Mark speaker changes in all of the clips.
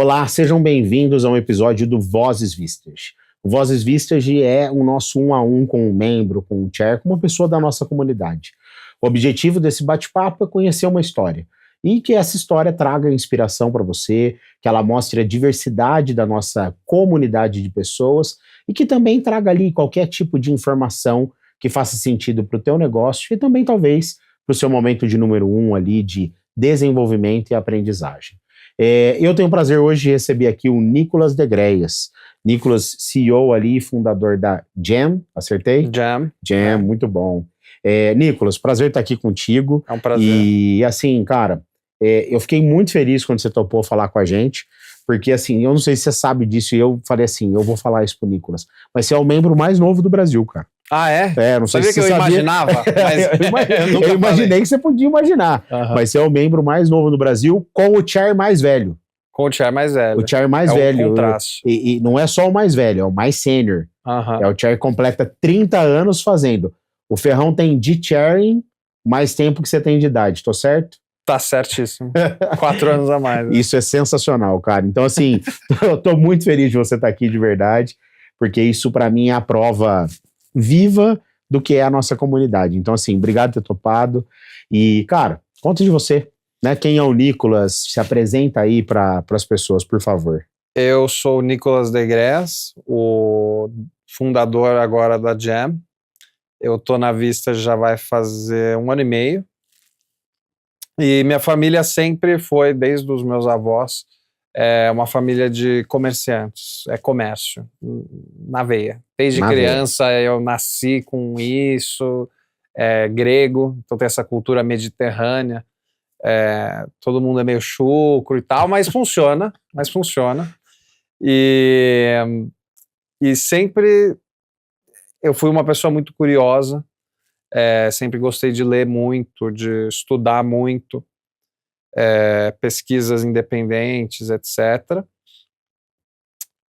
Speaker 1: Olá, sejam bem-vindos a um episódio do Vozes Vistas. O Vozes Vistas é o nosso 1-a-1 com um membro, com um chair, com uma pessoa da nossa comunidade. O objetivo desse bate-papo é conhecer uma história e que essa história traga inspiração para você, que ela mostre a diversidade da nossa comunidade de pessoas e que também traga ali qualquer tipo de informação que faça sentido para o teu negócio e também talvez para o seu momento de número 1 ali de desenvolvimento e aprendizagem. Eu tenho o prazer hoje de receber aqui o Nicolas Degréias. Nicolas, CEO ali, fundador da Jam, acertei? Jam, muito bom. Nicolas, prazer estar aqui contigo.
Speaker 2: É um prazer.
Speaker 1: E assim, cara, eu fiquei muito feliz quando você topou falar com a gente, porque assim, eu não sei se você sabe disso, e eu falei assim, eu vou falar isso pro Nicolas, mas você é o membro mais novo do Brasil, cara.
Speaker 2: Ah, é?
Speaker 1: Não sei se
Speaker 2: que
Speaker 1: você
Speaker 2: eu
Speaker 1: sabia.
Speaker 2: imaginava, mas
Speaker 1: eu imaginei que você podia imaginar, mas você é o membro mais novo do Brasil com o chair mais velho.
Speaker 2: Com o chair mais velho.
Speaker 1: O chair mais
Speaker 2: é
Speaker 1: velho.
Speaker 2: Um contraste.
Speaker 1: E não é só o mais velho, é o mais sênior. É o chair que completa 30 anos fazendo. O Ferrão tem de chairing mais tempo que você tem de idade, tô certo?
Speaker 2: Tá certíssimo. 4 anos a mais.
Speaker 1: Isso é sensacional, cara. Então, assim, eu tô muito feliz de você estar aqui de verdade, porque isso pra mim é a prova viva do que é a nossa comunidade. Então, assim, obrigado por ter topado. E, cara, conta de você, né? Quem é o Nicolas? Se apresenta aí para as pessoas, por favor.
Speaker 2: Eu sou o Nicolas Degréias, o fundador agora da Jam. Eu tô na Vista já vai fazer 1 ano e meio. E minha família sempre foi, desde os meus avós, uma família de comerciantes, comércio, na veia. Desde criança eu nasci com isso, grego, então tem essa cultura mediterrânea, todo mundo é meio chucro e tal, mas funciona. E sempre eu fui uma pessoa muito curiosa, sempre gostei de ler muito, de estudar muito, pesquisas independentes, etc.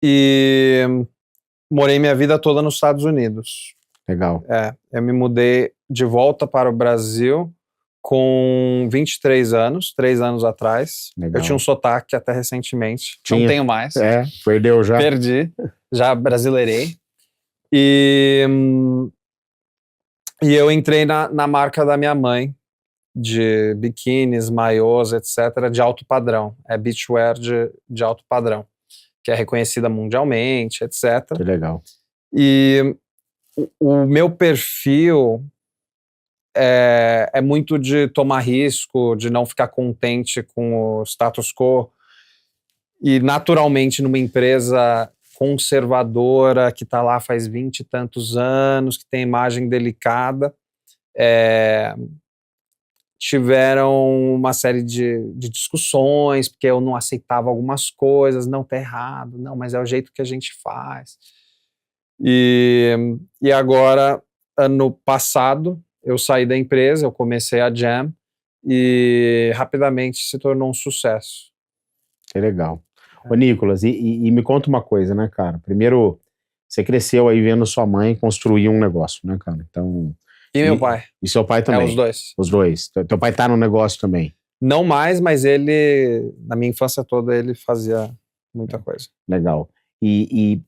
Speaker 2: E morei minha vida toda nos Estados Unidos.
Speaker 1: Legal.
Speaker 2: Eu me mudei de volta para o Brasil com 23 anos, 3 anos atrás.
Speaker 1: Legal.
Speaker 2: Eu tinha um sotaque até recentemente. Não tenho mais.
Speaker 1: Perdeu já?
Speaker 2: Perdi. Já brasileirei. E eu entrei na marca da minha mãe, de biquínis, maiôs, etc., de alto padrão. É beachwear de alto padrão, que é reconhecida mundialmente, etc.
Speaker 1: Que legal.
Speaker 2: E o meu perfil é muito de tomar risco, de não ficar contente com o status quo. E, naturalmente, numa empresa conservadora, que está lá faz 20 e tantos anos, que tem imagem delicada, tiveram uma série de discussões, porque eu não aceitava algumas coisas, não, tá errado, não, mas é o jeito que a gente faz. E agora, ano passado, eu saí da empresa, eu comecei a Jam e rapidamente se tornou um sucesso.
Speaker 1: Que legal. Ô, Nicolas, e me conta uma coisa, né, cara? Primeiro, você cresceu aí vendo sua mãe construir um negócio, né, cara? Então...
Speaker 2: E meu pai.
Speaker 1: E seu pai também?
Speaker 2: Os dois.
Speaker 1: Os dois. Teu pai tá no negócio também?
Speaker 2: Não mais, mas ele, na minha infância toda, ele fazia muita coisa.
Speaker 1: Legal. E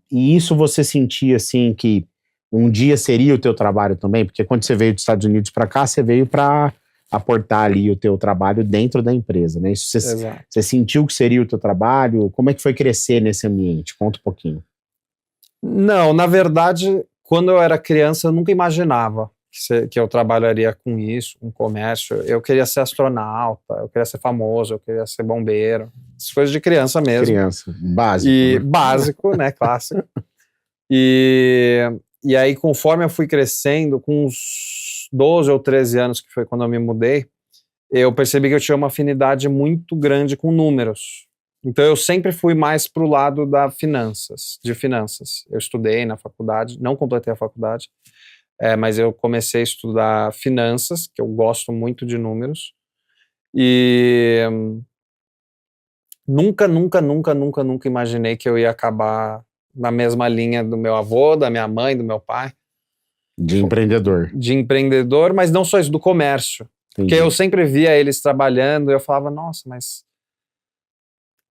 Speaker 1: isso você sentia, assim, que um dia seria o teu trabalho também? Porque quando você veio dos Estados Unidos para cá, você veio para aportar ali o teu trabalho dentro da empresa, né? Isso você sentiu que seria o teu trabalho? Como é que foi crescer nesse ambiente? Conta um pouquinho.
Speaker 2: Não, na verdade, quando eu era criança, eu nunca imaginava que eu trabalharia com isso, com comércio. Eu queria ser astronauta, eu queria ser famoso, eu queria ser bombeiro. Essas coisas de criança mesmo.
Speaker 1: Criança, básico.
Speaker 2: Básico, né, clássico. E aí, conforme eu fui crescendo, com uns 12 ou 13 anos, que foi quando eu me mudei, eu percebi que eu tinha uma afinidade muito grande com números. Então, eu sempre fui mais pro lado de finanças. Eu estudei na faculdade, não completei a faculdade, mas eu comecei a estudar finanças, que eu gosto muito de números, e nunca imaginei que eu ia acabar na mesma linha do meu avô, da minha mãe, do meu pai.
Speaker 1: De empreendedor.
Speaker 2: De empreendedor, mas não só isso, do comércio. Entendi. Porque eu sempre via eles trabalhando e eu falava, nossa, mas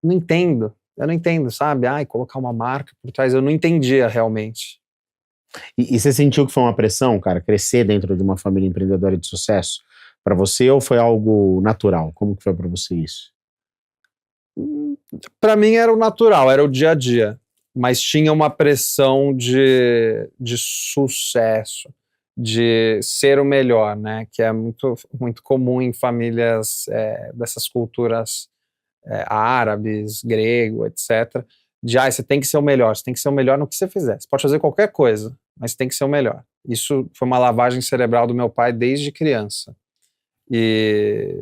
Speaker 2: não entendo. Eu não entendo, sabe? Ai, colocar uma marca por trás, eu não entendia realmente.
Speaker 1: E você sentiu que foi uma pressão, cara, crescer dentro de uma família empreendedora de sucesso para você ou foi algo natural? Como que foi para você isso?
Speaker 2: Para mim era o natural, era o dia a dia, mas tinha uma pressão de sucesso, de ser o melhor, né? Que é muito, muito comum em famílias dessas culturas árabes, grego, etc. De, você tem que ser o melhor, você tem que ser o melhor no que você fizer. Você pode fazer qualquer coisa, mas tem que ser o melhor. Isso foi uma lavagem cerebral do meu pai desde criança. E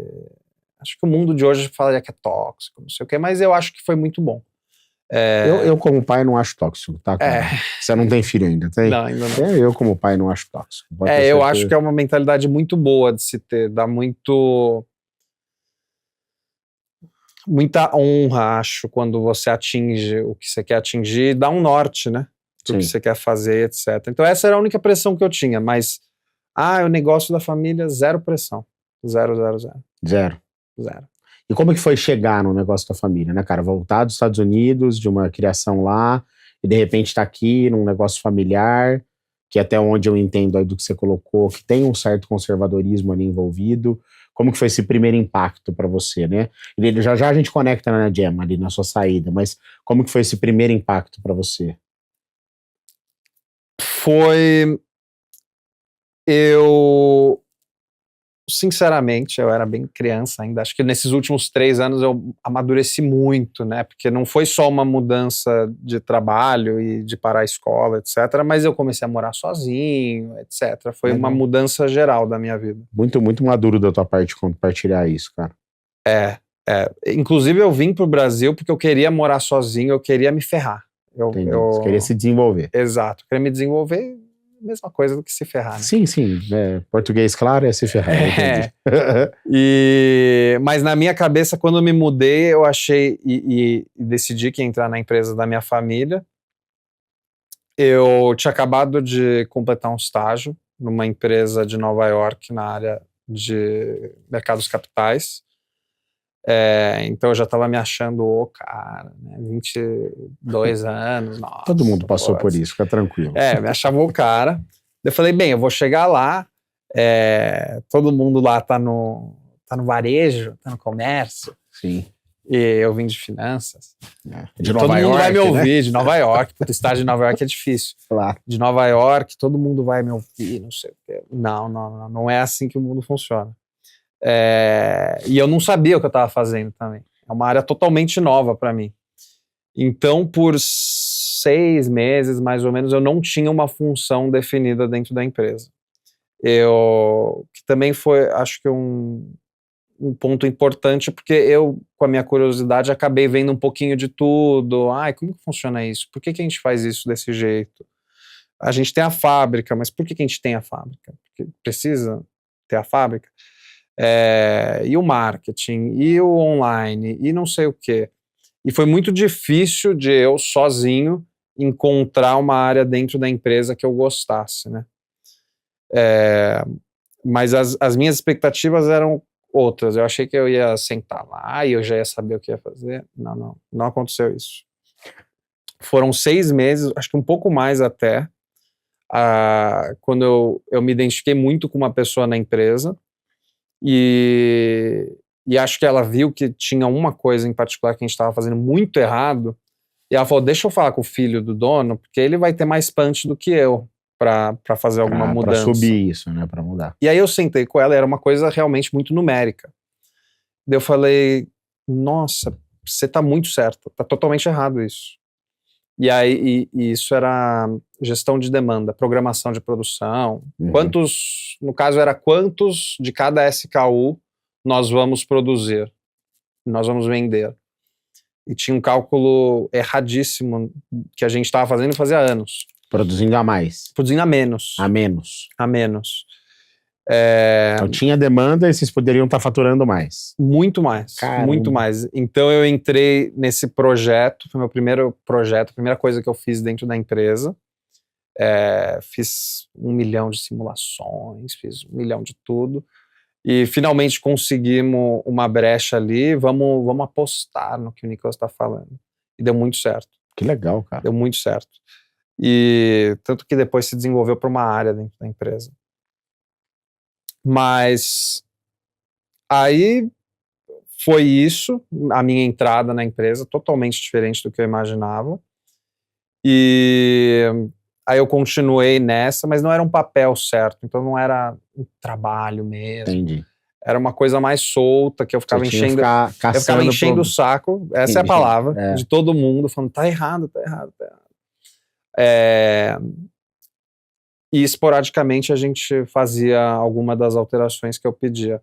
Speaker 2: acho que o mundo de hoje fala que é tóxico, não sei o quê, mas eu acho que foi muito bom.
Speaker 1: Eu como pai, não acho tóxico, tá, cara? Você não tem filho ainda, tem?
Speaker 2: Não, ainda não.
Speaker 1: Eu, como pai, não acho tóxico.
Speaker 2: Eu acho que é uma mentalidade muito boa de se ter, dá muita honra, acho, quando você atinge o que você quer atingir, dá um norte, né? Do que você quer fazer, etc. Então essa era a única pressão que eu tinha, mas o negócio da família, zero pressão. Zero.
Speaker 1: E como é que foi chegar no negócio da família, né, cara? Voltar dos Estados Unidos, de uma criação lá, e de repente tá aqui num negócio familiar, que até onde eu entendo aí do que você colocou, que tem um certo conservadorismo ali envolvido. Como que foi esse primeiro impacto para você, né? E já a gente conecta na Jam ali na sua saída, mas como que foi esse primeiro impacto para você?
Speaker 2: Sinceramente, eu era bem criança ainda. Acho que nesses últimos 3 anos eu amadureci muito, né? Porque não foi só uma mudança de trabalho e de parar a escola, etc. Mas eu comecei a morar sozinho, etc. Foi uma mudança geral da minha vida.
Speaker 1: Muito, muito maduro da tua parte compartilhar isso, cara.
Speaker 2: Inclusive eu vim pro Brasil porque eu queria morar sozinho, eu queria me ferrar.
Speaker 1: Você queria se desenvolver.
Speaker 2: Exato, eu queria me desenvolver. Mesma coisa do que se ferrar, né?
Speaker 1: Sim. Português, claro, é se ferrar.
Speaker 2: Mas na minha cabeça, quando eu me mudei, eu achei e decidi que ia entrar na empresa da minha família. Eu tinha acabado de completar um estágio numa empresa de Nova York na área de mercados capitais. Então eu já estava me achando o cara, né? 22 anos. Nossa,
Speaker 1: todo mundo passou por isso, fica tranquilo.
Speaker 2: Me achava o cara. Eu falei, bem, eu vou chegar lá, todo mundo lá tá no varejo, tá no comércio.
Speaker 1: Sim.
Speaker 2: E eu vim de finanças.
Speaker 1: De Nova York,
Speaker 2: todo mundo vai me ouvir,
Speaker 1: né?
Speaker 2: de Nova York, porque o estágio de Nova York é difícil.
Speaker 1: Claro.
Speaker 2: De Nova York, todo mundo vai me ouvir, não sei o quê. Não é assim que o mundo funciona. E eu não sabia o que eu estava fazendo também. É uma área totalmente nova para mim. Então, por 6 meses, mais ou menos, eu não tinha uma função definida dentro da empresa. Que também foi, acho que um ponto importante, porque eu, com a minha curiosidade, acabei vendo um pouquinho de tudo. Como que funciona isso? Por que a gente faz isso desse jeito? A gente tem a fábrica, mas por que a gente tem a fábrica? Porque precisa ter a fábrica? E o marketing, e o online, e não sei o quê. E foi muito difícil de eu, sozinho, encontrar uma área dentro da empresa que eu gostasse, né? Mas as minhas expectativas eram outras. Eu achei que eu ia sentar lá e eu já ia saber o que ia fazer. Não aconteceu isso. Foram 6 meses, acho que um pouco mais até, quando eu me identifiquei muito com uma pessoa na empresa. E acho que ela viu que tinha uma coisa em particular que a gente estava fazendo muito errado, e ela falou, deixa eu falar com o filho do dono, porque ele vai ter mais punch do que eu para fazer alguma mudança.
Speaker 1: Para subir isso, né, para mudar.
Speaker 2: E aí eu sentei com ela, era uma coisa realmente muito numérica. Daí eu falei, nossa, você tá muito certo, tá totalmente errado isso. E aí isso era gestão de demanda, programação de produção. No caso era quantos de cada SKU nós vamos produzir, nós vamos vender. E tinha um cálculo erradíssimo que a gente estava fazendo fazia anos.
Speaker 1: Produzindo a mais.
Speaker 2: Produzindo a menos.
Speaker 1: A menos.
Speaker 2: A menos.
Speaker 1: Então tinha demanda e vocês poderiam estar faturando mais.
Speaker 2: Muito mais. Caramba. Muito mais. Então eu entrei nesse projeto, foi meu primeiro projeto, a primeira coisa que eu fiz dentro da empresa. Fiz 1 milhão de simulações, fiz 1 milhão de tudo. E finalmente conseguimos uma brecha ali, vamos apostar no que o Nicolas está falando. E deu muito certo.
Speaker 1: Que legal, cara.
Speaker 2: Deu muito certo. E tanto que depois se desenvolveu para uma área dentro da empresa. Mas aí foi isso, a minha entrada na empresa, totalmente diferente do que eu imaginava. E aí eu continuei nessa, mas não era um papel certo, então não era um trabalho mesmo.
Speaker 1: Entendi.
Speaker 2: Era uma coisa mais solta, que eu ficava enchendo, eu ficava enchendo o saco, essa é a palavra, de todo mundo, falando, tá errado, tá errado, tá errado. E esporadicamente a gente fazia alguma das alterações que eu pedia.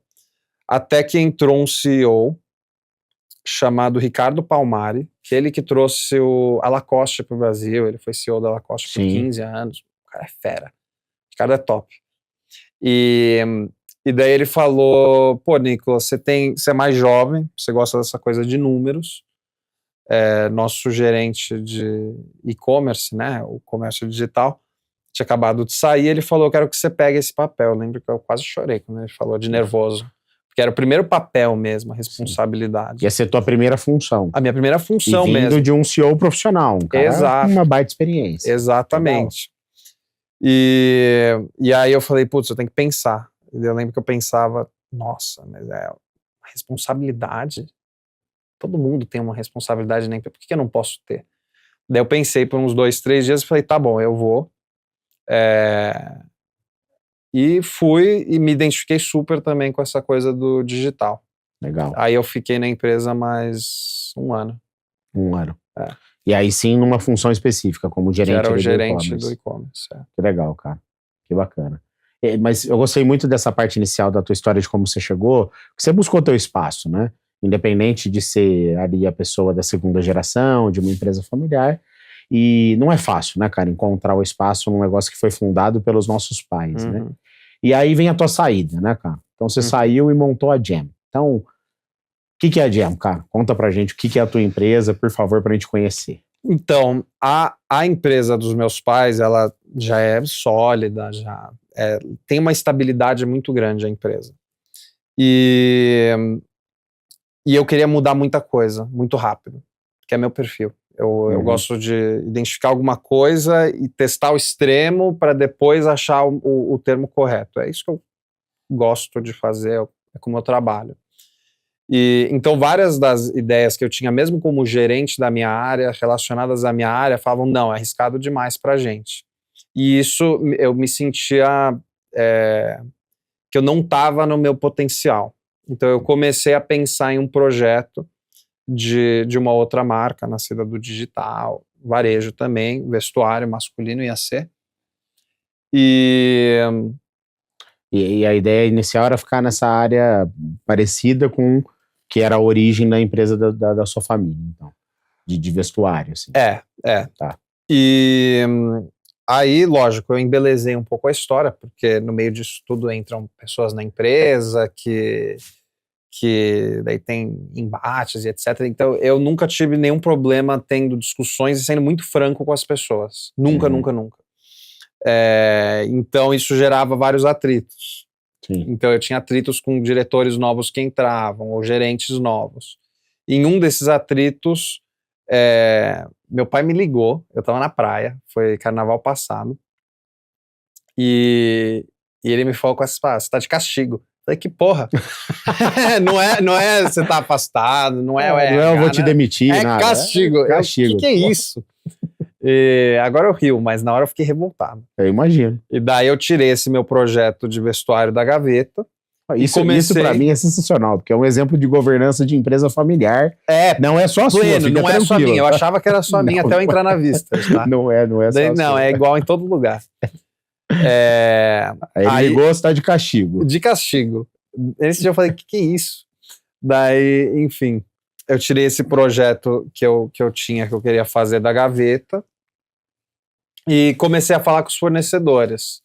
Speaker 2: Até que entrou um CEO chamado Ricardo Palmari, que ele que trouxe a Lacoste para o Brasil, ele foi CEO da Lacoste por 15 anos, o cara é fera, o cara é top. E daí ele falou, pô, Nicolas, você é mais jovem, você gosta dessa coisa de números, nosso gerente de e-commerce, né, o comércio digital, tinha acabado de sair, ele falou, eu quero que você pegue esse papel. Eu lembro que eu quase chorei quando ele falou, de nervoso. Porque era o primeiro papel mesmo, a responsabilidade.
Speaker 1: Ia ser tua primeira função.
Speaker 2: A minha primeira função
Speaker 1: e vindo
Speaker 2: mesmo.
Speaker 1: de um CEO profissional, um cara.
Speaker 2: Exato.
Speaker 1: Uma baita experiência.
Speaker 2: Exatamente. E aí eu falei, putz, eu tenho que pensar. Eu lembro que eu pensava, nossa, mas é uma responsabilidade. Todo mundo tem uma responsabilidade, né? Por que eu não posso ter? Daí eu pensei por uns 2, 3 dias e falei, tá bom, eu vou. E fui e me identifiquei super também com essa coisa do digital.
Speaker 1: Legal.
Speaker 2: Aí eu fiquei na empresa mais 1 ano.
Speaker 1: 1 ano. E aí sim numa função específica, como gerente do e-commerce.
Speaker 2: Era o gerente do e-commerce.
Speaker 1: Que legal, cara. Que bacana. Mas eu gostei muito dessa parte inicial da tua história de como você chegou, que você buscou teu espaço, né? Independente de ser ali a pessoa da segunda geração, de uma empresa familiar. E não é fácil, né, cara, encontrar o espaço num negócio que foi fundado pelos nossos pais, né? E aí vem a tua saída, né, cara? Então você saiu e montou a Jam. Então, o que é a Jam, cara? Conta pra gente o que é a tua empresa, por favor, pra gente conhecer.
Speaker 2: Então, a empresa dos meus pais, ela já é sólida, tem uma estabilidade muito grande a empresa. E eu queria mudar muita coisa, muito rápido, que é meu perfil. Eu gosto de identificar alguma coisa e testar o extremo para depois achar o termo correto. É isso que eu gosto de fazer, é como eu trabalho. E então várias das ideias que eu tinha, mesmo como gerente da minha área, relacionadas à minha área, falavam, não, é arriscado demais para a gente. E isso eu me sentia que eu não estava no meu potencial. Então eu comecei a pensar em um projeto de uma outra marca, nascida do digital, varejo também, vestuário masculino ia ser. E
Speaker 1: a ideia inicial era ficar nessa área parecida com que era a origem da empresa da sua família, então, de vestuário, assim.
Speaker 2: Tá. E aí, lógico, eu embelezei um pouco a história, porque no meio disso tudo entram pessoas na empresa que daí tem embates e etc. Então, eu nunca tive nenhum problema tendo discussões e sendo muito franco com as pessoas. Nunca. Então, isso gerava vários atritos.
Speaker 1: Sim.
Speaker 2: Então, eu tinha atritos com diretores novos que entravam, ou gerentes novos. E em um desses atritos, meu pai me ligou, eu estava na praia, foi carnaval passado, e ele me falou com essas palavras, você tá de castigo. Falei, que porra. não é você tá afastado, não é
Speaker 1: eu vou te demitir,
Speaker 2: é
Speaker 1: nada.
Speaker 2: castigo. O que é isso? E agora eu rio, mas na hora eu fiquei revoltado.
Speaker 1: Eu imagino.
Speaker 2: E daí eu tirei esse meu projeto de vestuário da gaveta.
Speaker 1: Isso pra mim é sensacional, porque é um exemplo de governança de empresa familiar. Não é só a sua,
Speaker 2: não é só minha. Eu achava que era só minha até eu entrar na vista. Tá?
Speaker 1: Não é só a
Speaker 2: não,
Speaker 1: sua.
Speaker 2: é igual em todo lugar.
Speaker 1: Aí ele ligou, você tá de castigo.
Speaker 2: De castigo. Nesse dia eu falei, que é isso? Daí, enfim, eu tirei esse projeto que eu tinha, que eu queria fazer da gaveta, e comecei a falar com os fornecedores,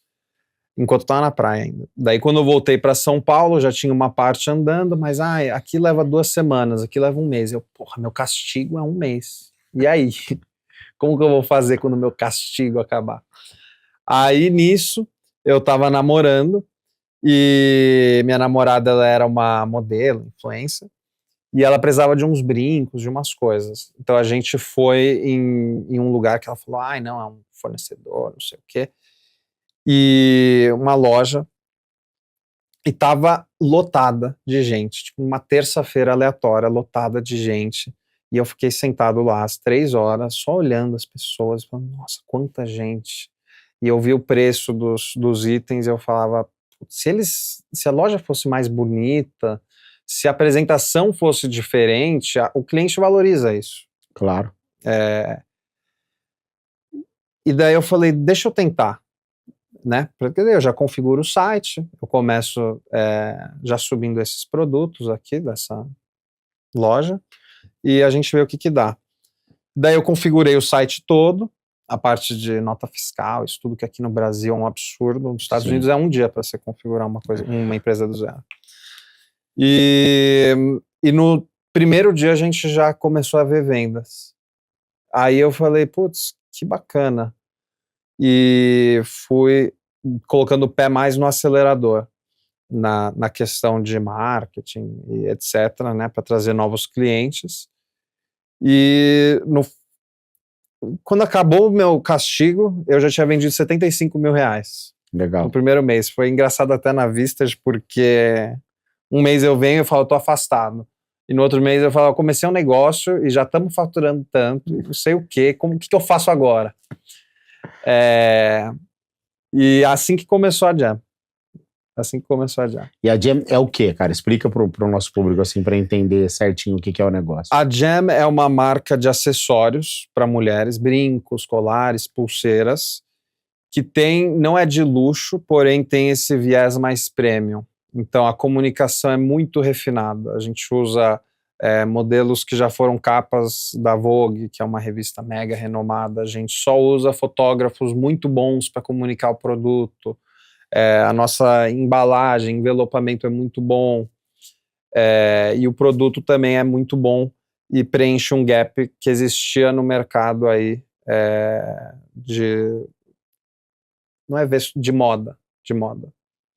Speaker 2: enquanto estava na praia ainda. Daí quando eu voltei para São Paulo, já tinha uma parte andando, mas aqui leva 2 semanas, aqui leva 1 mês. Meu castigo é 1 mês. E aí? Como que eu vou fazer quando o meu castigo acabar? Aí nisso, eu tava namorando E minha namorada, ela era uma modelo, influencer, e ela precisava de uns brincos, de umas coisas. Então a gente foi em um lugar que ela falou, ai, não, é um fornecedor, não sei o quê. E uma loja, e tava lotada de gente, tipo uma terça-feira aleatória, lotada de gente. E eu fiquei sentado lá às 3 horas, só olhando as pessoas, falando, nossa, quanta gente. E eu vi o preço dos itens e eu falava, se a loja fosse mais bonita, se a apresentação fosse diferente, o cliente valoriza isso.
Speaker 1: Claro.
Speaker 2: E daí eu falei, deixa eu tentar, né? Porque eu já configuro o site, eu começo já subindo esses produtos aqui dessa loja e a gente vê o que dá. Daí eu configurei o site todo, a parte de nota fiscal, isso tudo que aqui no Brasil é um absurdo. Nos Estados Unidos é um dia para você configurar uma empresa do zero. E no primeiro dia a gente já começou a ver vendas. Aí eu falei, putz, que bacana. E fui colocando o pé mais no acelerador, na questão de marketing e etc., né, para trazer novos clientes. E quando acabou o meu castigo, eu já tinha vendido 75 mil reais.
Speaker 1: Legal.
Speaker 2: No primeiro mês. Foi engraçado até na Vistage, porque um mês eu venho e falo, eu tô afastado. E no outro mês eu falo, eu comecei um negócio e já estamos faturando tanto, não sei o quê, o que eu faço agora? E assim que começou a Jam.
Speaker 1: E a Jam é o quê, cara? Explica pro nosso público, assim, para entender certinho o que é o negócio.
Speaker 2: A Jam é uma marca de acessórios para mulheres, brincos, colares, pulseiras, que não é de luxo, porém tem esse viés mais premium. Então a comunicação é muito refinada. A gente usa modelos que já foram capas da Vogue, que é uma revista mega renomada. A gente só usa fotógrafos muito bons para comunicar o produto. A nossa embalagem, envelopamento é muito bom. E o produto também é muito bom e preenche um gap que existia no mercado aí não é de moda.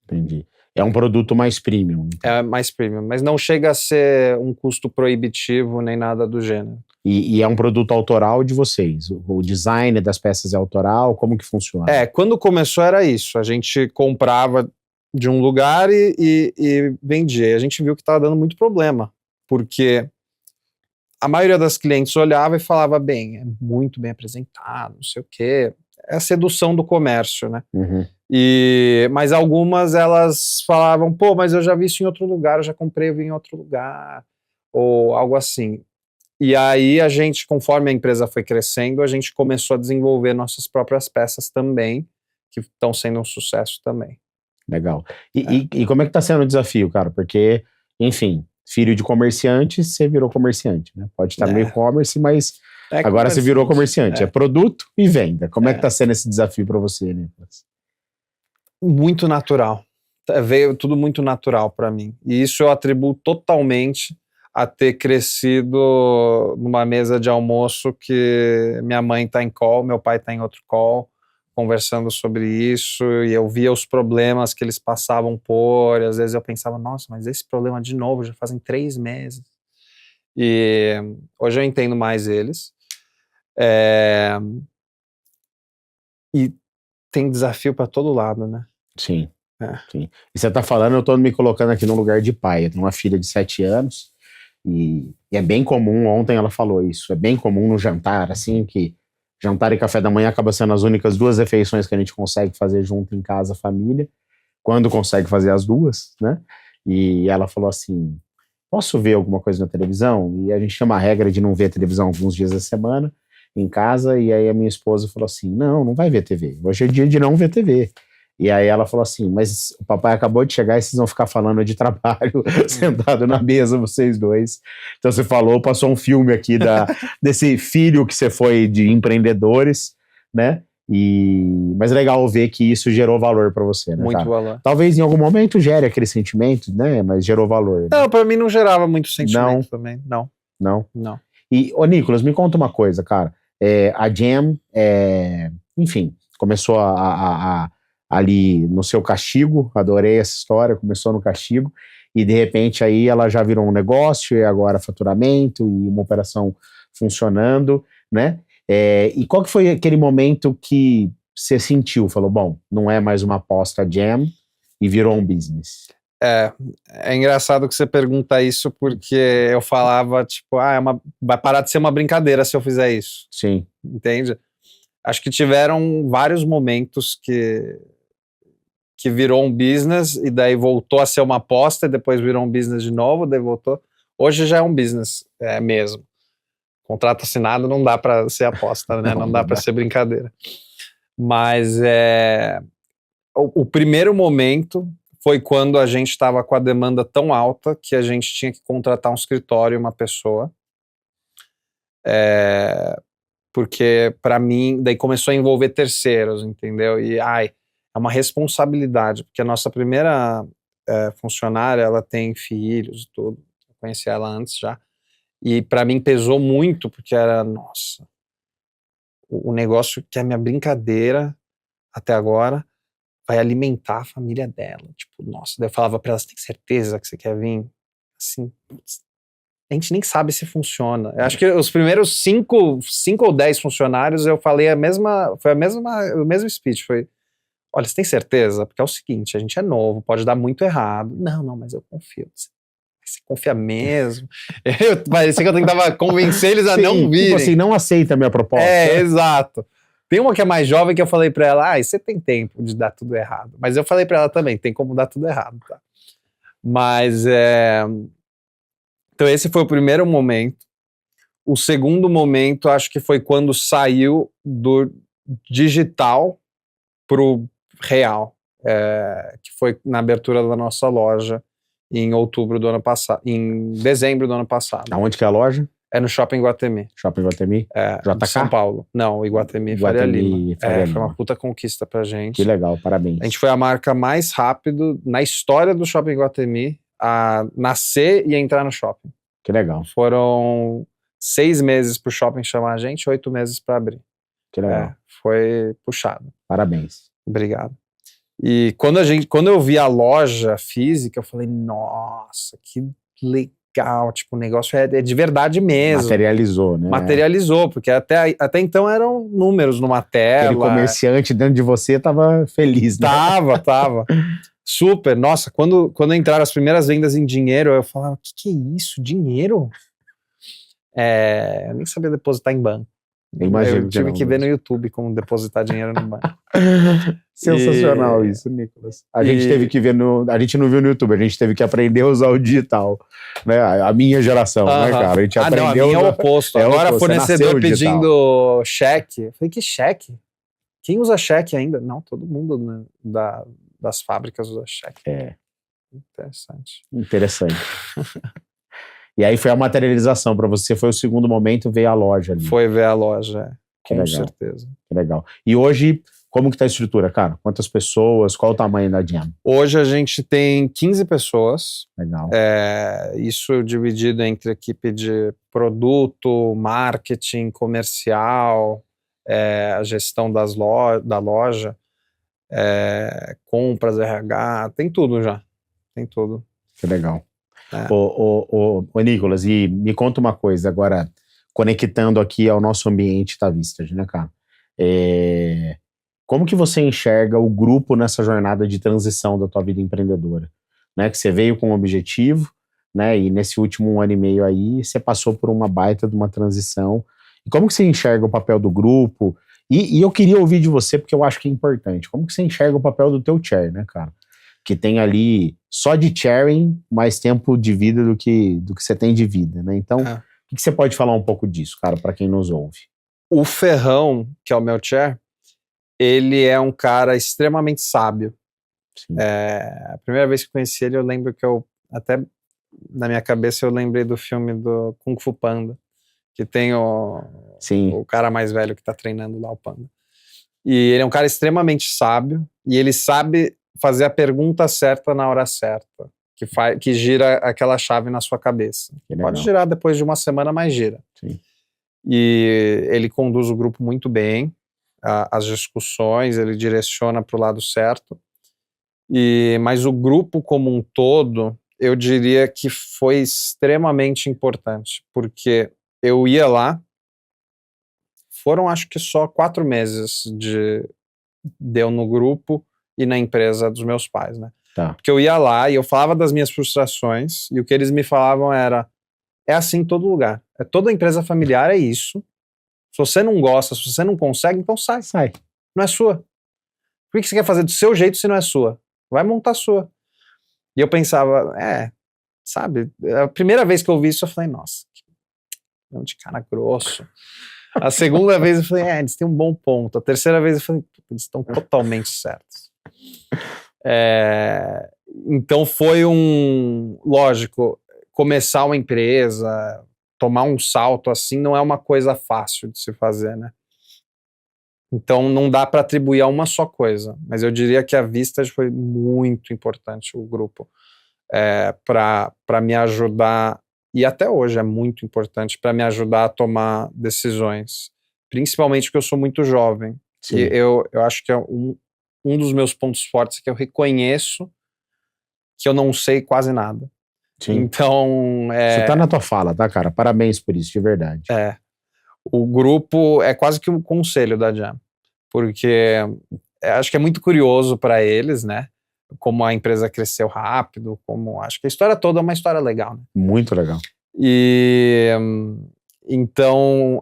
Speaker 1: Entendi. É um produto mais premium. Então.
Speaker 2: É mais premium, mas não chega a ser um custo proibitivo nem nada do gênero.
Speaker 1: E é um produto autoral de vocês? O design das peças é autoral? Como que funciona?
Speaker 2: Quando começou era isso. A gente comprava de um lugar e vendia. A gente viu que estava dando muito problema, porque a maioria das clientes olhava e falava, bem, é muito bem apresentado, não sei o quê. É a sedução do comércio, né?
Speaker 1: Uhum.
Speaker 2: Mas algumas elas falavam, pô, mas eu já vi isso em outro lugar, eu já comprei em outro lugar, ou algo assim. E aí a gente, conforme a empresa foi crescendo, a gente começou a desenvolver nossas próprias peças também, que estão sendo um sucesso também.
Speaker 1: Legal. E como é que tá sendo o desafio, cara? Porque, enfim, filho de comerciante, você virou comerciante, né? Pode estar no e-commerce, mas agora você virou comerciante. É produto e venda. Como é que tá sendo esse desafio para você, Nicolas?
Speaker 2: Muito natural. Veio tudo muito natural para mim. E isso eu atribuo totalmente a ter crescido numa mesa de almoço que minha mãe tá em call, meu pai tá em outro call, conversando sobre isso, e eu via os problemas que eles passavam por, e às vezes eu pensava, nossa, mas esse problema de novo, já fazem 3 meses. E hoje eu entendo mais eles. E tem desafio para todo lado, né?
Speaker 1: Sim, sim. E você tá falando, eu tô me colocando aqui no lugar de pai. Eu tenho uma filha de 7 anos e é bem comum, ontem ela falou isso, é bem comum no jantar, assim, que jantar e café da manhã acaba sendo as únicas 2 refeições que a gente consegue fazer junto em casa, família, quando consegue fazer as 2, né? E ela falou assim, posso ver alguma coisa na televisão? E a gente tem uma regra de não ver televisão alguns dias da semana em casa, e aí a minha esposa falou assim, não vai ver TV, hoje é dia de não ver TV. E aí ela falou assim, mas o papai acabou de chegar e vocês vão ficar falando de trabalho sentado na mesa, vocês dois. Então você falou, passou um filme aqui desse filho que você foi de empreendedores, né? Mas é legal ver que isso gerou valor para você, né,
Speaker 2: muito
Speaker 1: cara?
Speaker 2: valor.
Speaker 1: Talvez em algum momento gere aquele sentimento, né? Mas gerou valor. Né?
Speaker 2: Não, para mim não gerava muito sentimento também, não.
Speaker 1: Não. E, Nicolas, me conta uma coisa, cara. A Jam, enfim, começou a ali no seu castigo, adorei essa história, começou no castigo, e de repente aí ela já virou um negócio, e agora faturamento, e uma operação funcionando, né? E qual que foi aquele momento que você sentiu, falou, bom, não é mais uma aposta jam, e virou um business?
Speaker 2: É engraçado que você pergunta isso, porque eu falava, tipo, vai parar de ser uma brincadeira se eu fizer isso.
Speaker 1: Sim.
Speaker 2: Entende? Acho que tiveram vários momentos que virou um business, e daí voltou a ser uma aposta, e depois virou um business de novo, daí voltou. Hoje já é um business mesmo. Contrato assinado não dá para ser aposta, né? Não dá para ser brincadeira. Mas o primeiro momento foi quando a gente estava com a demanda tão alta que a gente tinha que contratar um escritório e uma pessoa. Porque, para mim, daí começou a envolver terceiros, entendeu? E, é uma responsabilidade, porque a nossa primeira funcionária, ela tem filhos e tudo. Eu conheci ela antes já. E, para mim, pesou muito, porque era, nossa, o negócio que é a minha brincadeira até agora vai alimentar a família dela. Tipo, nossa, daí eu falava pra ela, você tem certeza que você quer vir? Assim, putz, a gente nem sabe se funciona. Eu acho que os primeiros 5 ou 10 funcionários eu falei o mesmo speech, foi, olha, você tem certeza? Porque é o seguinte, a gente é novo, pode dar muito errado. Não, mas eu confio. Você confia mesmo? Parecia que eu tentava convencer eles a não virem.
Speaker 1: Tipo assim, não aceita a minha proposta.
Speaker 2: Exato. Tem uma que é mais jovem que eu falei pra ela, você tem tempo de dar tudo errado. Mas eu falei pra ela também, tem como dar tudo errado, tá? Mas, então esse foi o primeiro momento. O segundo momento, acho que foi quando saiu do digital pro real, que foi na abertura da nossa loja em dezembro do ano passado.
Speaker 1: Aonde que é a loja?
Speaker 2: É no Shopping Iguatemi.
Speaker 1: Shopping Iguatemi?
Speaker 2: De São Paulo. Não, Iguatemi Faria Lima. Foi uma puta conquista pra gente.
Speaker 1: Que legal, parabéns.
Speaker 2: A gente foi a marca mais rápido na história do Shopping Iguatemi a nascer e entrar no shopping.
Speaker 1: Que legal.
Speaker 2: Foram 6 meses pro shopping chamar a gente, 8 meses pra abrir.
Speaker 1: Que legal.
Speaker 2: Foi puxado.
Speaker 1: Parabéns.
Speaker 2: Obrigado. E quando eu vi a loja física, eu falei, nossa, que legal. Tipo, o negócio é de verdade mesmo.
Speaker 1: Materializou, né?
Speaker 2: Materializou, porque até então eram números numa tela.
Speaker 1: Aquele comerciante dentro de você tava feliz, né?
Speaker 2: Tava. Super. Nossa, quando entraram as primeiras vendas em dinheiro, eu falava, o que é isso? Dinheiro? Eu nem sabia depositar em banco. Eu tive que ver no YouTube como depositar dinheiro no banco.
Speaker 1: Sensacional isso, Nicolas. A gente teve que ver a gente não viu no YouTube, a gente teve que aprender a usar o digital, né? A minha geração, né, cara? A gente aprendeu.
Speaker 2: Não, a minha é o oposto. Agora fornecedor pedindo cheque. Eu falei, que cheque? Quem usa cheque ainda? Não, todo mundo, né, das fábricas usa cheque.
Speaker 1: Interessante. E aí foi a materialização para você, foi o segundo momento, veio a loja ali.
Speaker 2: Foi ver a loja, com certeza.
Speaker 1: Que legal. E hoje, como que tá a estrutura, cara? Quantas pessoas, qual o tamanho da Jam?
Speaker 2: Hoje a gente tem 15 pessoas.
Speaker 1: Legal.
Speaker 2: Isso dividido entre equipe de produto, marketing, comercial, a gestão da loja, compras, RH, tem tudo já. Tem tudo.
Speaker 1: Que legal. Ô, Nicolas, e me conta uma coisa agora, conectando aqui ao nosso ambiente da Vistage, né, cara? Como que você enxerga o grupo nessa jornada de transição da tua vida empreendedora? Né, que você veio com um objetivo, né, e nesse último 1 ano e meio aí, você passou por uma baita de uma transição. E como que você enxerga o papel do grupo? E eu queria ouvir de você, porque eu acho que é importante. Como que você enxerga o papel do teu chair, né, cara? Que tem ali só de chairing mais tempo de vida do que você tem de vida, né? Então, o que você pode falar um pouco disso, cara, para quem nos ouve?
Speaker 2: O Ferrão, que é o meu chair, ele é um cara extremamente sábio. A primeira vez que conheci ele, eu lembro que até na minha cabeça eu lembrei do filme do Kung Fu Panda, que tem o cara mais velho que tá treinando lá o Panda. E ele é um cara extremamente sábio, e ele sabe fazer a pergunta certa na hora certa, que gira aquela chave na sua cabeça. Pode girar depois de uma semana, mas gira.
Speaker 1: Sim.
Speaker 2: E ele conduz o grupo muito bem. as discussões, ele direciona para o lado certo. Mas o grupo como um todo, eu diria que foi extremamente importante, porque eu ia lá, foram acho que só 4 meses deu no grupo e na empresa dos meus pais, né?
Speaker 1: Tá.
Speaker 2: Porque eu ia lá e eu falava das minhas frustrações, e o que eles me falavam era, é assim em todo lugar, toda empresa familiar é isso, se você não gosta, se você não consegue, então sai, não é sua. Por que você quer fazer do seu jeito se não é sua? Vai montar a sua. E eu pensava, sabe, a primeira vez que eu ouvi isso, eu falei, nossa, que de cara grosso. A segunda vez eu falei, eles têm um bom ponto. A terceira vez eu falei, eles estão totalmente certos. Então foi lógico, começar uma empresa, tomar um salto assim, não é uma coisa fácil de se fazer, né? Então não dá para atribuir a uma só coisa, mas eu diria que a Vistage foi muito importante, o grupo, para me ajudar, e até hoje é muito importante para me ajudar a tomar decisões, principalmente porque eu sou muito jovem.
Speaker 1: Sim.
Speaker 2: E eu acho que é um dos meus pontos fortes, que eu reconheço que eu não sei quase nada.
Speaker 1: Sim.
Speaker 2: Então
Speaker 1: Você tá na tua fala, tá, cara? Parabéns por isso, de verdade.
Speaker 2: O grupo é quase que um conselho da Jam, porque acho que é muito curioso para eles, né? Como a empresa cresceu rápido, acho que a história toda é uma história legal, né?
Speaker 1: Muito legal.
Speaker 2: E então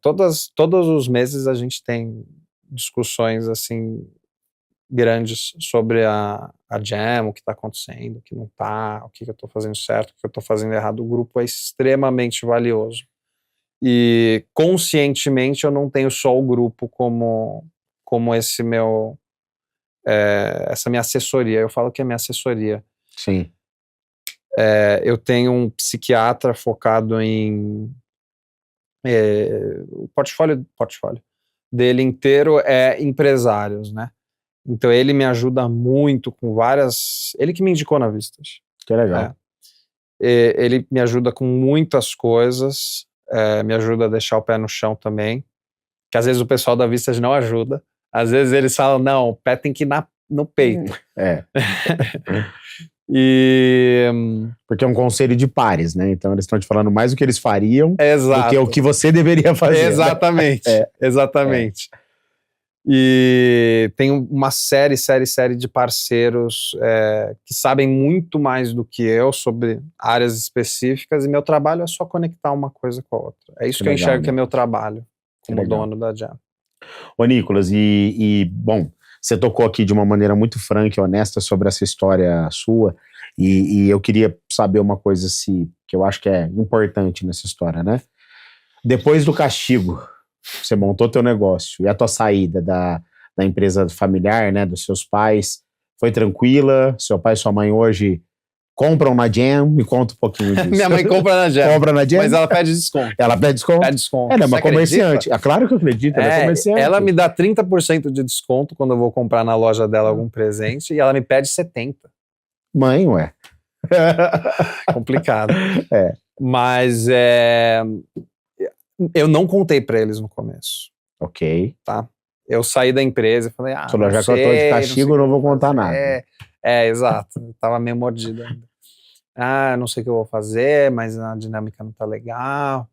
Speaker 2: todos os meses a gente tem discussões assim grandes sobre a Jam, o que está acontecendo, o que não está, o que eu estou fazendo certo, o que eu estou fazendo errado. O grupo é extremamente valioso. E conscientemente eu não tenho só o grupo como esse meu essa minha assessoria. Eu falo que é minha assessoria.
Speaker 1: Sim.
Speaker 2: Eu tenho um psiquiatra focado em o portfólio dele inteiro é empresários, né? Então ele me ajuda muito com ele que me indicou na Vistage.
Speaker 1: Que legal.
Speaker 2: Ele me ajuda com muitas coisas, me ajuda a deixar o pé no chão também, que às vezes o pessoal da Vistage não ajuda. Às vezes eles falam, não, o pé tem que ir no peito.
Speaker 1: Porque é um conselho de pares, né? Então eles estão te falando mais o que eles fariam do que o que você deveria fazer.
Speaker 2: Exatamente, né? Exatamente. E tem uma série de parceiros que sabem muito mais do que eu sobre áreas específicas, e meu trabalho é só conectar uma coisa com a outra. É isso que eu enxergo, né? Que é meu trabalho como dono da Jam.
Speaker 1: Ô Nicolas, bom, você tocou aqui de uma maneira muito franca e honesta sobre essa história sua, e eu queria saber uma coisa que eu acho que é importante nessa história, né? Depois do castigo, você montou teu negócio, e a tua saída da empresa familiar, né, dos seus pais, foi tranquila? Seu pai e sua mãe hoje compram na Jam? Me conta um pouquinho disso.
Speaker 2: Minha mãe compra na Jam.
Speaker 1: Compra na Jam?
Speaker 2: Mas ela pede desconto.
Speaker 1: Ela pede desconto?
Speaker 2: Pede desconto.
Speaker 1: Ela é uma comerciante. É claro que eu acredito, ela é comerciante.
Speaker 2: Ela me dá 30% de desconto quando eu vou comprar na loja dela algum presente, e ela me pede 70%.
Speaker 1: Mãe, ué.
Speaker 2: Complicado. Mas eu não contei pra eles no começo.
Speaker 1: Ok.
Speaker 2: Tá? Eu saí da empresa e falei,
Speaker 1: já que eu tô de castigo, não vou contar nada.
Speaker 2: Exato. Eu tava meio mordido ainda. Não sei o que eu vou fazer, mas a dinâmica não tá legal.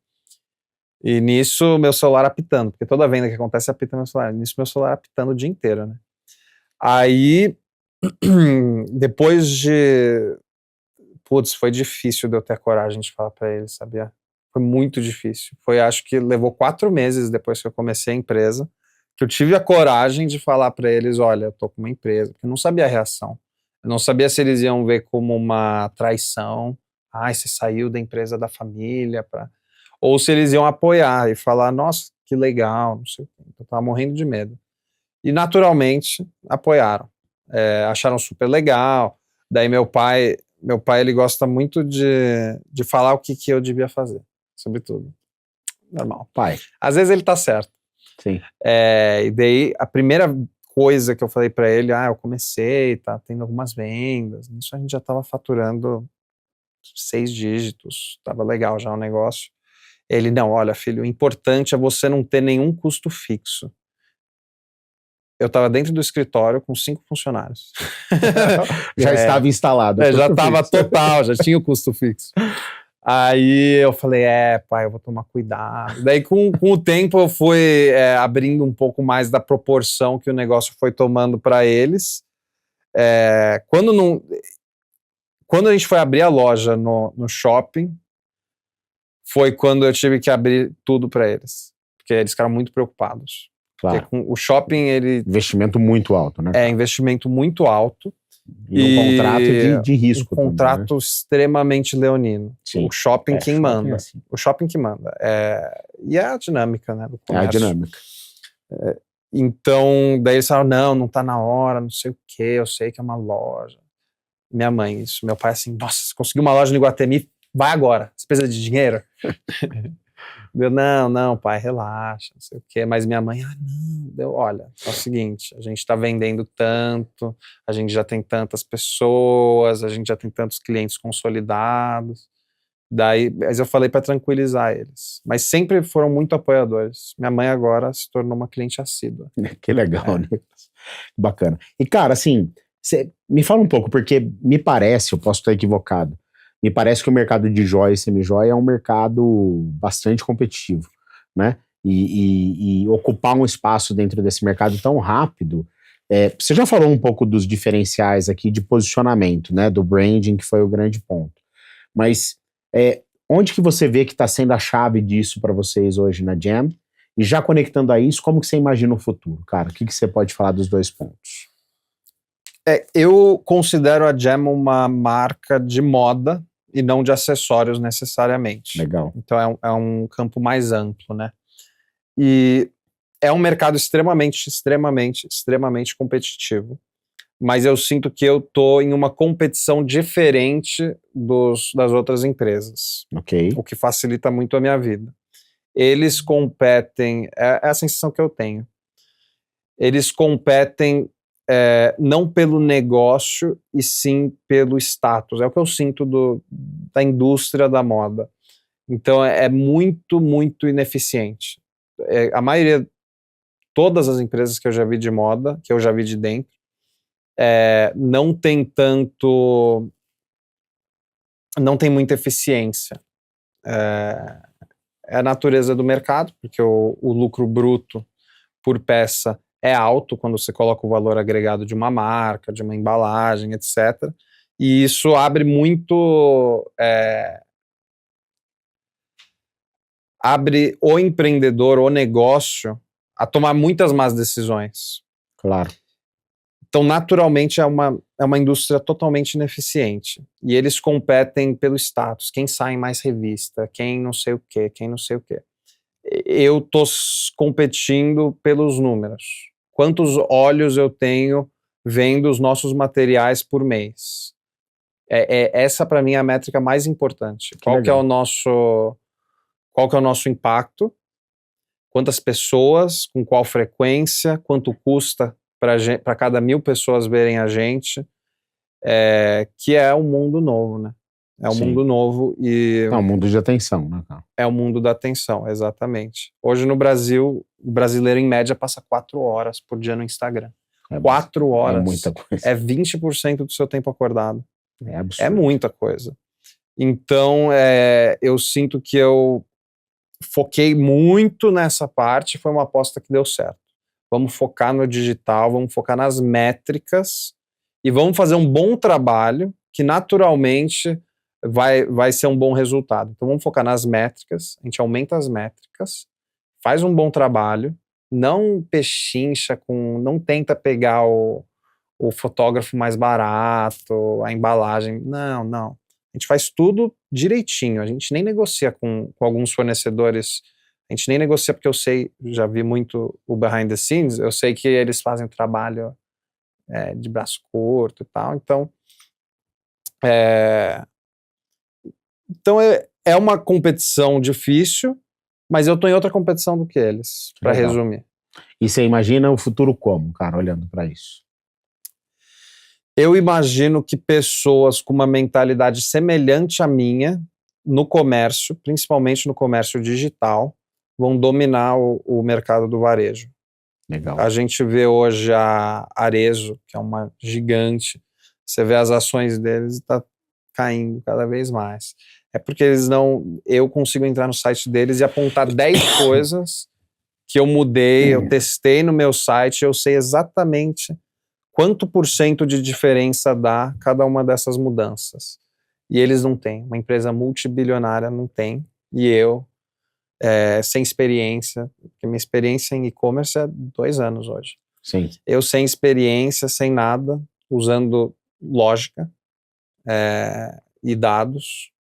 Speaker 2: E nisso, meu celular apitando, porque toda venda que acontece apita meu celular. Nisso, meu celular apitando o dia inteiro, né? Aí, depois de... Putz, foi difícil de eu ter a coragem de falar pra eles, sabia? Foi muito difícil. Acho que levou 4 meses depois que eu comecei a empresa, que eu tive a coragem de falar pra eles, olha, eu tô com uma empresa, porque eu não sabia a reação. Eu não sabia se eles iam ver como uma traição. Você saiu da empresa da família ou se eles iam apoiar e falar, nossa, que legal, não sei o quê. Eu tava morrendo de medo. E naturalmente apoiaram. Acharam super legal. Daí meu pai ele gosta muito de falar o que eu devia fazer, sobretudo. Normal.
Speaker 1: Pai.
Speaker 2: Às vezes ele tá certo.
Speaker 1: Sim.
Speaker 2: E daí a primeira coisa que eu falei pra ele, eu comecei, tá tendo algumas vendas, nisso a gente já tava faturando 6 dígitos, tava legal já o negócio. Ele, não, olha filho, o importante é você não ter nenhum custo fixo. eu estava dentro do escritório com 5 funcionários.
Speaker 1: Já estava instalado.
Speaker 2: Já estava total, já tinha o custo fixo. Aí eu falei, pai, eu vou tomar cuidado. Daí com o tempo eu fui abrindo um pouco mais da proporção que o negócio foi tomando para eles. Quando a gente foi abrir a loja no shopping, foi quando eu tive que abrir tudo para eles. Porque eles ficaram muito preocupados.
Speaker 1: Claro.
Speaker 2: Porque o shopping,
Speaker 1: investimento muito alto, né?
Speaker 2: Investimento muito alto.
Speaker 1: E um contrato de risco.
Speaker 2: Um contrato também, né? Extremamente leonino.
Speaker 1: Sim.
Speaker 2: O shopping quem manda.
Speaker 1: Assim.
Speaker 2: O shopping que manda. E é a dinâmica, né?
Speaker 1: É a dinâmica.
Speaker 2: Então, daí eles falaram, não tá na hora, não sei o quê, eu sei que é uma loja. Minha mãe, meu pai assim, nossa, você conseguiu uma loja no Iguatemi, vai agora, você precisa de dinheiro? Eu, não, pai, relaxa, não sei o quê. Mas minha mãe, olha, é o seguinte, a gente tá vendendo tanto, a gente já tem tantas pessoas, a gente já tem tantos clientes consolidados. Mas eu falei para tranquilizar eles. Mas sempre foram muito apoiadores. Minha mãe agora se tornou uma cliente assídua.
Speaker 1: Que legal, né? Bacana. E, cara, assim, me fala um pouco, porque me parece, eu posso estar equivocado, me parece que o mercado de joia e semijoia é um mercado bastante competitivo, né? E ocupar um espaço dentro desse mercado tão rápido. Você já falou um pouco dos diferenciais aqui de posicionamento, né? Do branding, que foi o grande ponto. Mas onde que você vê que está sendo a chave disso para vocês hoje na Jam? E já conectando a isso, como que você imagina o futuro, cara? O que você pode falar dos 2 pontos?
Speaker 2: Eu considero a Jam uma marca de moda e não de acessórios necessariamente.
Speaker 1: Legal.
Speaker 2: Então é um campo mais amplo, né? E é um mercado extremamente competitivo. Mas eu sinto que eu tô em uma competição diferente das outras empresas.
Speaker 1: Ok.
Speaker 2: O que facilita muito a minha vida. Eles competem, é a sensação que eu tenho. Eles competem não pelo negócio e sim pelo status. É o que eu sinto da indústria da moda. Então é muito, muito ineficiente. A maioria, todas as empresas que eu já vi de moda, que eu já vi de dentro, não tem muita eficiência. É a natureza do mercado, porque o lucro bruto por peça é alto quando você coloca o valor agregado de uma marca, de uma embalagem, etc. E isso abre muito... abre o empreendedor, o negócio, a tomar muitas más decisões.
Speaker 1: Claro.
Speaker 2: Então, naturalmente, é uma indústria totalmente ineficiente. E eles competem pelo status. Quem sai em mais revista, quem não sei o quê. Eu tô competindo pelos números. Quantos olhos eu tenho vendo os nossos materiais por mês? Essa, para mim, é a métrica mais importante. Qual que é o nosso impacto? Quantas pessoas, com qual frequência, quanto custa para cada 1.000 pessoas verem a gente, que é um mundo novo, né? É um mundo novo e...
Speaker 1: É um mundo de atenção, né, cara?
Speaker 2: É o mundo da atenção, exatamente. Hoje no Brasil, o brasileiro em média passa 4 horas por dia no Instagram. 4 horas.
Speaker 1: É muita coisa.
Speaker 2: É 20% do seu tempo acordado.
Speaker 1: É absurdo.
Speaker 2: É muita coisa. Então, eu sinto que eu foquei muito nessa parte, foi uma aposta que deu certo. Vamos focar no digital, vamos focar nas métricas e vamos fazer um bom trabalho que naturalmente vai ser um bom resultado. Então vamos focar nas métricas, a gente aumenta as métricas, faz um bom trabalho, não pechincha não tenta pegar o fotógrafo mais barato, a embalagem, não. A gente faz tudo direitinho, a gente nem negocia com alguns fornecedores, a gente nem negocia porque eu sei, já vi muito o behind the scenes, eu sei que eles fazem trabalho de braço curto e tal, então é uma competição difícil, mas eu tô em outra competição do que eles, para resumir.
Speaker 1: E você imagina o futuro como, cara, olhando para isso?
Speaker 2: Eu imagino que pessoas com uma mentalidade semelhante à minha, no comércio, principalmente no comércio digital, vão dominar o mercado do varejo.
Speaker 1: Legal.
Speaker 2: A gente vê hoje a Arezzo, que é uma gigante, você vê as ações deles e está caindo cada vez mais. É porque eu consigo entrar no site deles e apontar 10 coisas que eu mudei, eu testei no meu site, eu sei exatamente quanto % de diferença dá cada uma dessas mudanças. E eles não têm. Uma empresa multibilionária não tem. E eu, sem experiência, porque minha experiência em e-commerce é 2 anos hoje.
Speaker 1: Sim.
Speaker 2: Eu sem experiência, sem nada, usando lógica e dados,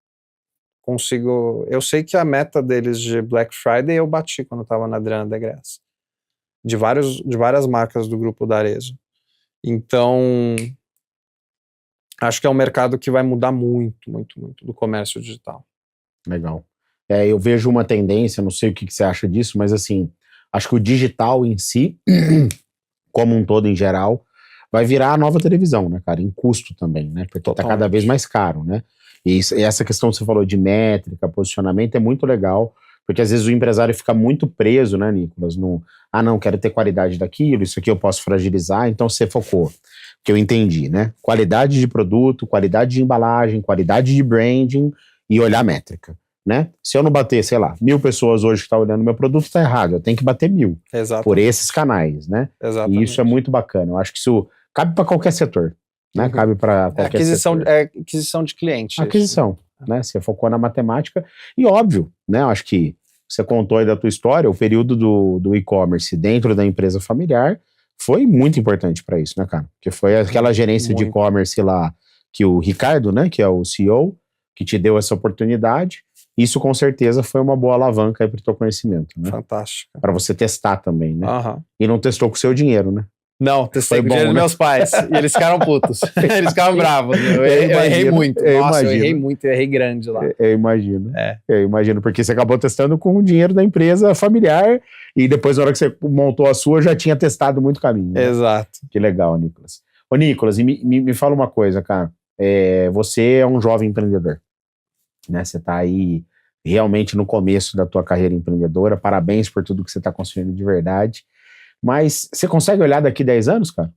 Speaker 2: consigo... Eu sei que a meta deles de Black Friday eu bati quando eu estava na Adriana de Graça. De várias marcas do grupo da Arezzo. Então, acho que é um mercado que vai mudar muito, muito, muito do comércio digital.
Speaker 1: Legal. Eu vejo uma tendência, não sei o que você acha disso, mas assim, acho que o digital em si, como um todo em geral, vai virar a nova televisão, né, cara? Em custo também, né? Porque tá cada vez mais caro, né? E essa questão que você falou de métrica, posicionamento, é muito legal, porque às vezes o empresário fica muito preso, né, Nicolas? Não, quero ter qualidade daquilo, isso aqui eu posso fragilizar, então você focou, que eu entendi, né? Qualidade de produto, qualidade de embalagem, qualidade de branding e olhar a métrica, né? Se eu não bater, sei lá, 1.000 pessoas hoje que estão olhando meu produto, tá errado, eu tenho que bater 1.000.
Speaker 2: Exatamente.
Speaker 1: Por esses canais, né?
Speaker 2: Exatamente.
Speaker 1: E isso é muito bacana, eu acho que isso cabe para qualquer setor, né? Cabe para qualquer setor.
Speaker 2: Aquisição de cliente.
Speaker 1: Aquisição, né? Você focou na matemática e óbvio, né? Eu acho que você contou aí da tua história, o período do e-commerce dentro da empresa familiar foi muito importante para isso, né, cara? Porque foi aquela gerência de e-commerce lá que o Ricardo, né, que é o CEO, que te deu essa oportunidade. Isso com certeza foi uma boa alavanca aí pro teu conhecimento, né?
Speaker 2: Fantástico.
Speaker 1: Para você testar também, né?
Speaker 2: Uhum.
Speaker 1: E não testou com o seu dinheiro, né?
Speaker 2: Não, testei com o dinheiro dos meus pais. E eles ficaram putos. Eles ficaram bravos. Eu errei muito. Nossa, eu errei muito, eu errei grande lá.
Speaker 1: Eu imagino. Eu imagino, porque você acabou testando com o dinheiro da empresa familiar e depois, na hora que você montou a sua, já tinha testado muito caminho. Né?
Speaker 2: Exato.
Speaker 1: Que legal, Nicolas. Ô, Nicolas, e me fala uma coisa, cara. Você é um jovem empreendedor, né? Você tá aí realmente no começo da tua carreira empreendedora. Parabéns por tudo que você tá construindo de verdade. Mas você consegue olhar daqui 10 anos, cara?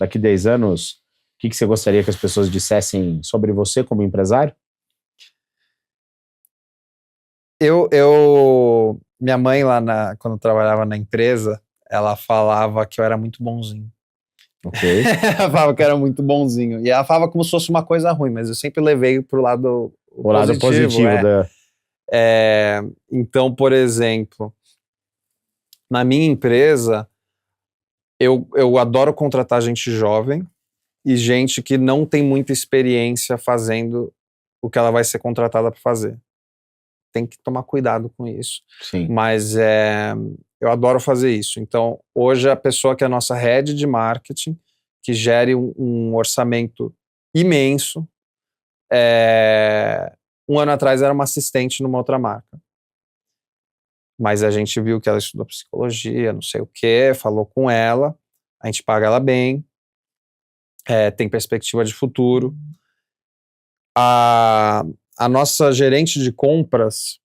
Speaker 1: Daqui 10 anos, o que você gostaria que as pessoas dissessem sobre você como empresário?
Speaker 2: Minha mãe lá, quando eu trabalhava na empresa, ela falava que eu era muito bonzinho.
Speaker 1: Ok.
Speaker 2: Ela falava que eu era muito bonzinho. E ela falava como se fosse uma coisa ruim, mas eu sempre levei pro lado
Speaker 1: o lado positivo da...
Speaker 2: Então, por exemplo, na minha empresa, eu adoro contratar gente jovem e gente que não tem muita experiência fazendo o que ela vai ser contratada para fazer. Tem que tomar cuidado com isso.
Speaker 1: Sim.
Speaker 2: Mas eu adoro fazer isso. Então, hoje a pessoa que é a nossa head de marketing, que gere um orçamento imenso, um ano atrás era uma assistente numa outra marca. Mas a gente viu que ela estudou psicologia, não sei o quê, falou com ela, a gente paga ela bem, tem perspectiva de futuro. A nossa gerente de compras,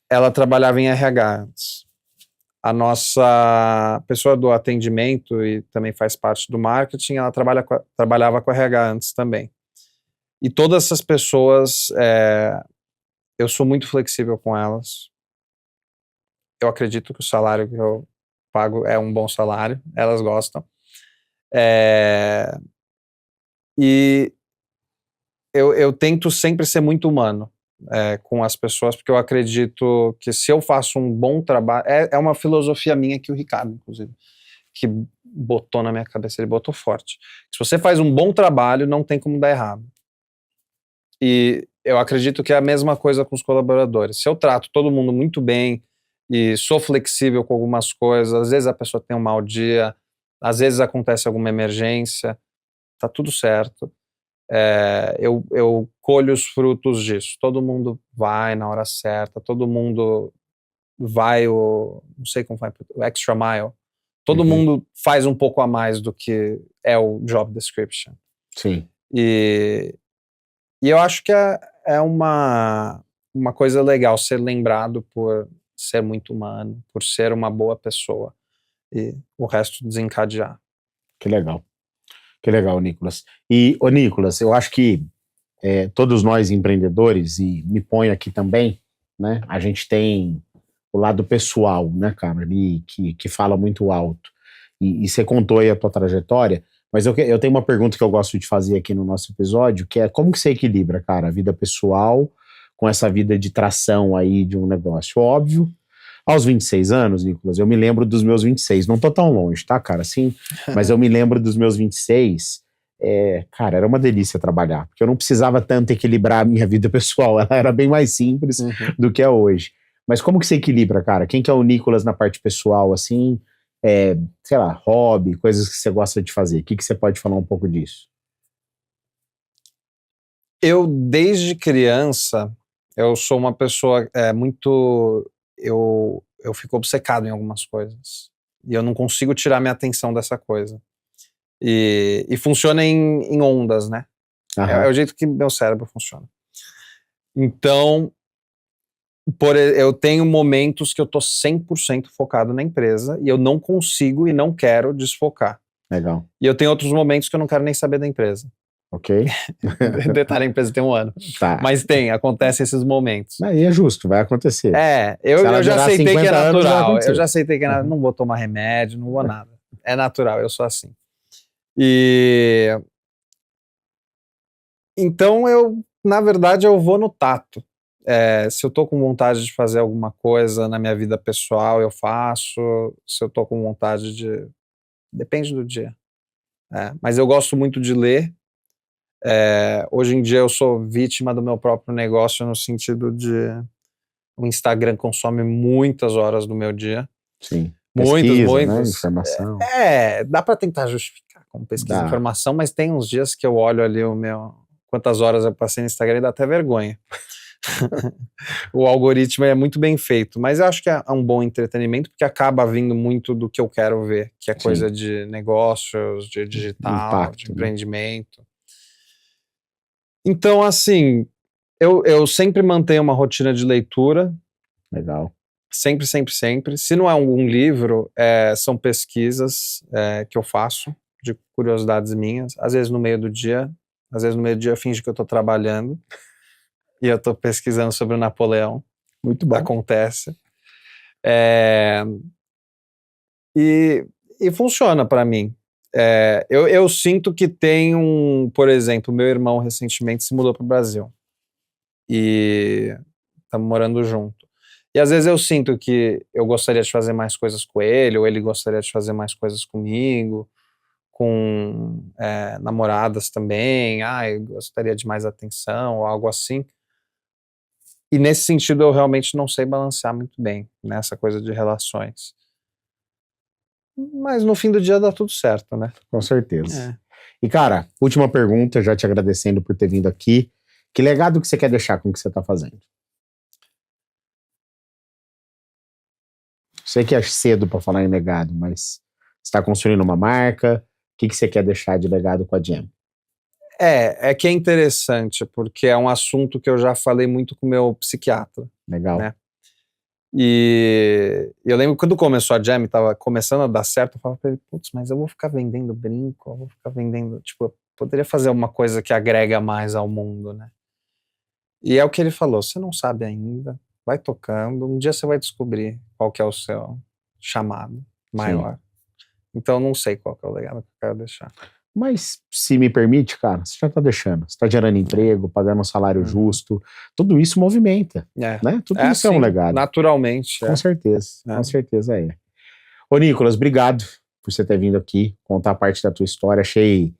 Speaker 2: ela trabalhava em RH antes. A nossa pessoa do atendimento e também faz parte do marketing, ela trabalhava com RH antes também. E todas essas pessoas, eu sou muito flexível com elas. Eu acredito que o salário que eu pago é um bom salário, elas gostam. E eu tento sempre ser muito humano com as pessoas, porque eu acredito que se eu faço um bom trabalho... É uma filosofia minha que o Ricardo, inclusive, que botou na minha cabeça, ele botou forte. Se você faz um bom trabalho, não tem como dar errado. E eu acredito que é a mesma coisa com os colaboradores. Se eu trato todo mundo muito bem e sou flexível com algumas coisas, às vezes a pessoa tem um mau dia, às vezes acontece alguma emergência, tá tudo certo. Eu colho os frutos disso. Todo mundo vai na hora certa, todo mundo vai não sei como vai, o extra mile. Todo mundo faz um pouco a mais do que é o job description.
Speaker 1: Sim.
Speaker 2: E eu acho que é uma coisa legal ser lembrado por ser muito humano, por ser uma boa pessoa. e o resto desencadear.
Speaker 1: Que legal, Nicolas. E, ô Nicolas, eu acho que todos nós empreendedores, e me ponho aqui também, né, a gente tem o lado pessoal, né, cara, ali, que fala muito alto. E você contou aí a tua trajetória, mas eu tenho uma pergunta que eu gosto de fazer aqui no nosso episódio, que é como que você equilibra, cara, a vida pessoal com essa vida de tração aí de um negócio? Óbvio, aos 26 anos, Nicolas, eu me lembro dos meus 26, não tô tão longe, tá, cara, assim, mas eu me lembro dos meus 26, cara, era uma delícia trabalhar, porque eu não precisava tanto equilibrar a minha vida pessoal, ela era bem mais simples do que é hoje. Mas como que você equilibra, cara? Quem que é o Nicolas na parte pessoal, assim, sei lá, hobby, coisas que você gosta de fazer? O que você pode falar um pouco disso?
Speaker 2: Eu, desde criança, eu sou uma pessoa muito... Eu fico obcecado em algumas coisas. E eu não consigo tirar minha atenção dessa coisa. E funciona em ondas, né? É o jeito que meu cérebro funciona. Então, eu tenho momentos que eu tô 100% focado na empresa e eu não consigo e não quero desfocar.
Speaker 1: Legal.
Speaker 2: E eu tenho outros momentos que eu não quero nem saber da empresa.
Speaker 1: Ok.
Speaker 2: Detalhe, a empresa tem 1 ano.
Speaker 1: Tá.
Speaker 2: Mas acontece esses momentos.
Speaker 1: Aí é justo, vai acontecer.
Speaker 2: Eu já aceitei que é natural. Eu já aceitei que é
Speaker 1: natural.
Speaker 2: Não vou tomar remédio, não vou nada. É natural, eu sou assim. E... Então, na verdade, eu vou no tato. Se eu tô com vontade de fazer alguma coisa na minha vida pessoal, eu faço. Se eu tô com vontade de... Depende do dia. Mas eu gosto muito de ler. Hoje em dia eu sou vítima do meu próprio negócio no sentido de o Instagram consome muitas horas do meu dia.
Speaker 1: Sim.
Speaker 2: Muitas.
Speaker 1: Né? Informação.
Speaker 2: Dá para tentar justificar como pesquisa e informação, mas tem uns dias que eu olho ali quantas horas eu passei no Instagram e dá até vergonha. O algoritmo é muito bem feito, mas eu acho que é um bom entretenimento porque acaba vindo muito do que eu quero ver, que é coisa de negócios, de digital,
Speaker 1: impacto,
Speaker 2: de empreendimento. Então, assim, eu sempre mantenho uma rotina de leitura.
Speaker 1: Legal.
Speaker 2: Sempre. Se não é algum livro, são pesquisas que eu faço, de curiosidades minhas. Às vezes no meio do dia eu finjo que eu tô trabalhando e eu tô pesquisando sobre o Napoleão.
Speaker 1: Muito bom.
Speaker 2: Acontece. E funciona para mim. Eu sinto que tem por exemplo, meu irmão recentemente se mudou para o Brasil e estamos morando junto. E às vezes eu sinto que eu gostaria de fazer mais coisas com ele, ou ele gostaria de fazer mais coisas comigo, com namoradas também, eu gostaria de mais atenção, ou algo assim. E nesse sentido eu realmente não sei balancear muito bem nessa coisa de relações. Mas no fim do dia dá tudo certo, né?
Speaker 1: Com certeza. E cara, última pergunta, já te agradecendo por ter vindo aqui. Que legado que você quer deixar com o que você está fazendo? Sei que é cedo para falar em legado, mas você está construindo uma marca, o que você quer deixar de legado com a Jam?
Speaker 2: Que é interessante, porque é um assunto que eu já falei muito com o meu psiquiatra.
Speaker 1: Legal.
Speaker 2: Né? E eu lembro quando começou a Jam, estava começando a dar certo, eu falava pra ele, putz, mas eu vou ficar vendendo brinco, eu vou ficar vendendo, eu poderia fazer alguma coisa que agrega mais ao mundo, né? E é o que ele falou, você não sabe ainda, vai tocando, um dia você vai descobrir qual que é o seu chamado maior. Sim. Então não sei qual que é o legado que eu quero deixar.
Speaker 1: Mas, se me permite, cara, você já tá deixando. Você tá gerando emprego, pagando um salário justo. Tudo isso movimenta, né? Tudo isso é um legado.
Speaker 2: Naturalmente.
Speaker 1: Com certeza é. Ô, Nicolas, obrigado por você ter vindo aqui, contar parte da tua história. Achei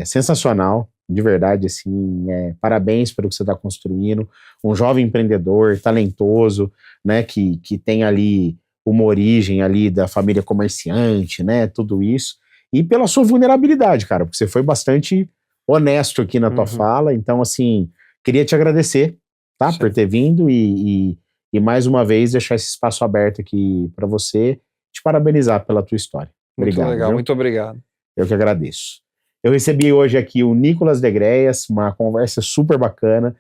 Speaker 1: sensacional, de verdade, assim. Parabéns pelo que você tá construindo. Um jovem empreendedor, talentoso, né? Que tem ali uma origem ali da família comerciante, né? Tudo isso. E pela sua vulnerabilidade, cara, porque você foi bastante honesto aqui na tua fala. Então, assim, queria te agradecer, tá? Por ter vindo e mais uma vez deixar esse espaço aberto aqui para você, te parabenizar pela tua história. Obrigado.
Speaker 2: Muito legal, viu? Muito obrigado.
Speaker 1: Eu que agradeço. Eu recebi hoje aqui o Nicolas de Greias, uma conversa super bacana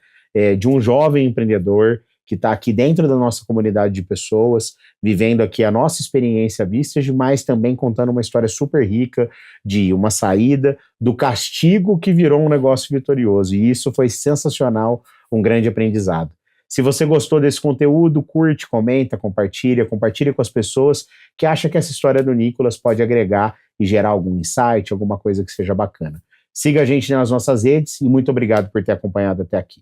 Speaker 1: de um jovem empreendedor que está aqui dentro da nossa comunidade de pessoas, vivendo aqui a nossa experiência Vistage, mas também contando uma história super rica de uma saída do castigo que virou um negócio vitorioso. E isso foi sensacional, um grande aprendizado. Se você gostou desse conteúdo, curte, comenta, compartilha com as pessoas que acham que essa história do Nicolas pode agregar e gerar algum insight, alguma coisa que seja bacana. Siga a gente nas nossas redes e muito obrigado por ter acompanhado até aqui.